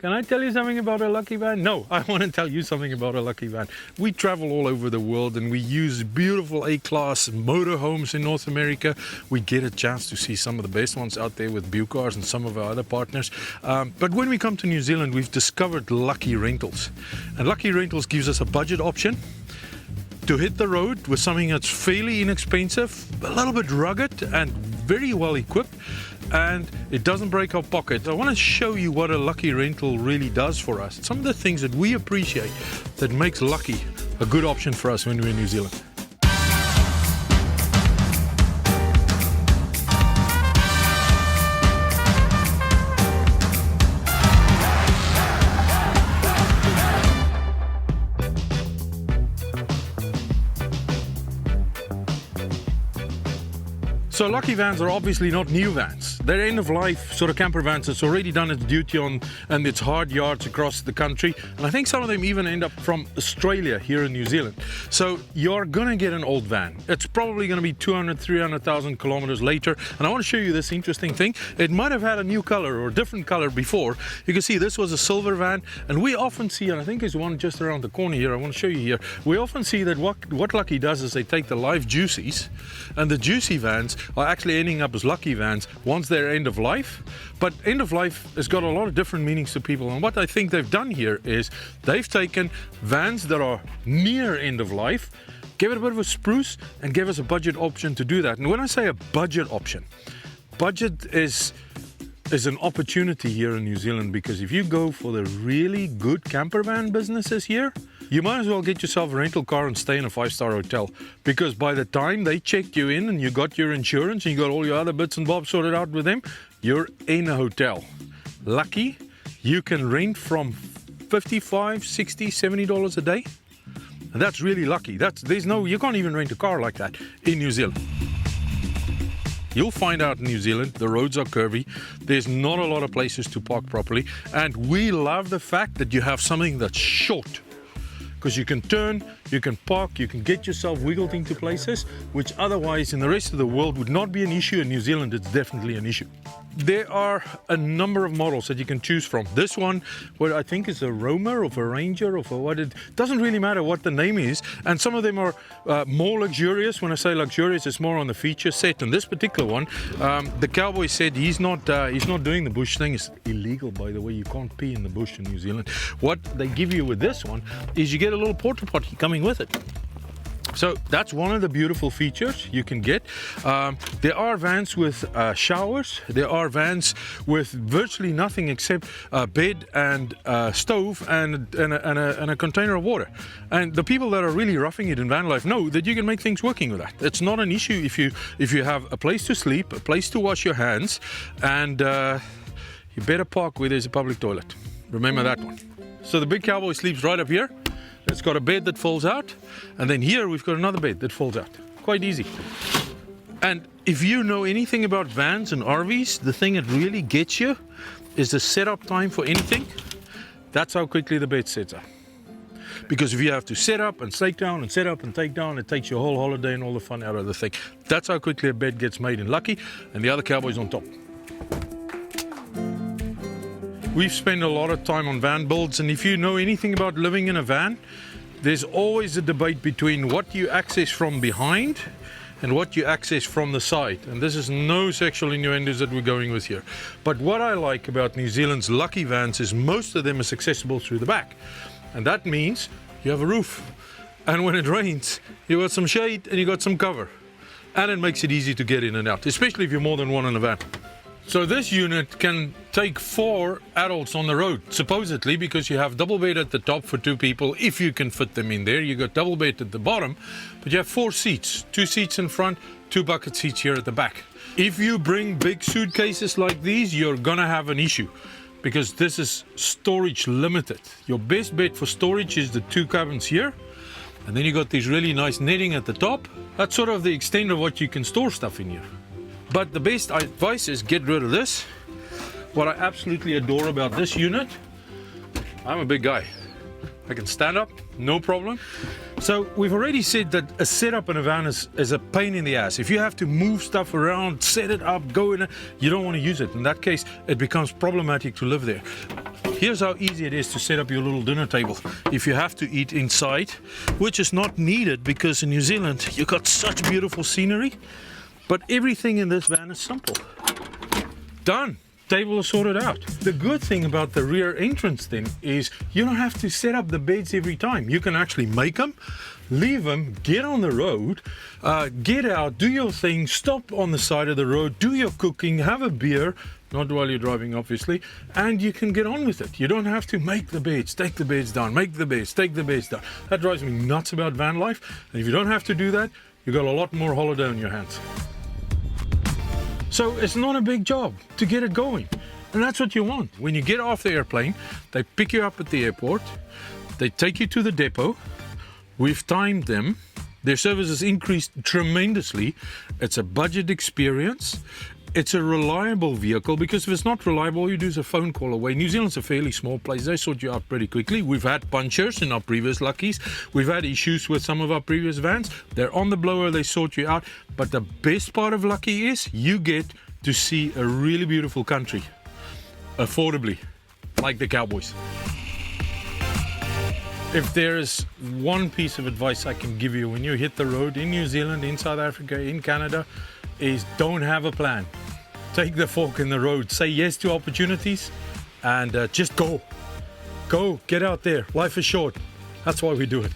Can I tell you something about a Lucky van? No, I want to tell you something about a Lucky van. We travel all over the world and we use beautiful A-class motorhomes in North America. We get a chance to see some of the best ones out there with Bucars and some of our other partners. But when we come to New Zealand, we've discovered Lucky Rentals. And Lucky Rentals gives us a budget option to hit the road with something that's fairly inexpensive, a little bit rugged and very well equipped, and it doesn't break our pocket. I want to show you what a Lucky rental really does for us. Some of the things that we appreciate that makes Lucky a good option for us when we're in New Zealand. So Lucky vans are obviously not new vans. They're end-of-life sort of camper vans that's already done its duty on and its hard yards across the country. And I think some of them even end up from Australia here in New Zealand. So you're gonna get an old van. It's probably gonna be 200, 300,000 kilometers later. And I want to show you this interesting thing. It might have had a new color or a different color before. You can see this was a silver van, and we often see, and I think there's one just around the corner here, I want to show you here. We often see that what Lucky does is they take the live juicies, and the juicy vans are actually ending up as Lucky vans once they're end of life. But end of life has got a lot of different meanings to people, and what I think they've done here is they've taken vans that are near end of life, gave it a bit of a spruce, and gave us a budget option to do that. And when I say a budget option, budget is an opportunity here in New Zealand, because if you go for the really good camper van businesses here, you might as well get yourself a rental car and stay in a 5-star hotel, because by the time they checked you in and you got your insurance and you got all your other bits and bobs sorted out with them, you're in a hotel. Lucky, you can rent from $55, $60, $70 a day, and that's really lucky. You can't even rent a car like that in New Zealand. You'll find out in New Zealand, the roads are curvy, there's not a lot of places to park properly, and we love the fact that you have something that's short, because you can turn, you can park, you can get yourself wiggled into places, which otherwise in the rest of the world would not be an issue. In New Zealand, it's definitely an issue. There are a number of models that you can choose from. This one, what I think is a Roamer or a Ranger or what, it doesn't really matter what the name is. And some of them are more luxurious. When I say luxurious, it's more on the feature set. And this particular one, the cowboy said he's not doing the bush thing. It's illegal, by the way. You can't pee in the bush in New Zealand. What they give you with this one is you get a little porta potty coming with it. So that's one of the beautiful features you can get. There are vans with showers. There are vans with virtually nothing except a bed and a stove and a container of water. And the people that are really roughing it in van life know that you can make things working with that. It's not an issue if you have a place to sleep, a place to wash your hands, and you better park where there's a public toilet. Remember that one. So the big cowboy sleeps right up here. It's got a bed that folds out, and then here we've got another bed that folds out. Quite easy. And if you know anything about vans and RVs, the thing that really gets you is the setup time for anything. That's how quickly the bed sets up. Because if you have to set up and take down and set up and take down, it takes your whole holiday and all the fun out of the thing. That's how quickly a bed gets made in Lucky, and the other cowboy's on top. We've spent a lot of time on van builds, and if you know anything about living in a van, there's always a debate between what you access from behind and what you access from the side. And this is no sexual innuendos that we're going with here. But what I like about New Zealand's Lucky vans is most of them is accessible through the back. And that means you have a roof. And when it rains, you got some shade and you got some cover. And it makes it easy to get in and out, especially if you're more than one in a van. So this unit can take 4 adults on the road, supposedly, because you have double bed at the top for 2 people, if you can fit them in there. You got double bed at the bottom, but you have 4 seats, 2 seats in front, 2 bucket seats here at the back. If you bring big suitcases like these, you're gonna have an issue, because this is storage limited. Your best bet for storage is the 2 cabins here, and then you got these really nice netting at the top. That's sort of the extent of what you can store stuff in here. But the best advice is get rid of this. What I absolutely adore about this unit, I'm a big guy. I can stand up, no problem. So we've already said that a setup in a van is a pain in the ass. If you have to move stuff around, set it up, go in, you don't want to use it. In that case, it becomes problematic to live there. Here's how easy it is to set up your little dinner table if you have to eat inside, which is not needed because in New Zealand you've got such beautiful scenery, but everything in this van is simple. Done. Table is sorted out. The good thing about the rear entrance then is you don't have to set up the beds every time. You can actually make them, leave them, get on the road, get out, do your thing, stop on the side of the road, do your cooking, have a beer, not while you're driving obviously, and you can get on with it. You don't have to make the beds, take the beds down, make the beds, take the beds down. That drives me nuts about van life. And if you don't have to do that, you've got a lot more holiday on your hands. So it's not a big job to get it going. And that's what you want. When you get off the airplane, they pick you up at the airport, they take you to the depot. We've timed them. Their service has increased tremendously. It's a budget experience. It's a reliable vehicle, because if it's not reliable, all you do is a phone call away. New Zealand's a fairly small place. They sort you out pretty quickly. We've had punctures in our previous Luckies. We've had issues with some of our previous vans. They're on the blower, they sort you out. But the best part of Lucky is you get to see a really beautiful country affordably, like the Cowboys. If there is one piece of advice I can give you when you hit the road in New Zealand, in South Africa, in Canada, is don't have a plan. Take the fork in the road. Say yes to opportunities and just go. Go, get out there. Life is short. That's why we do it.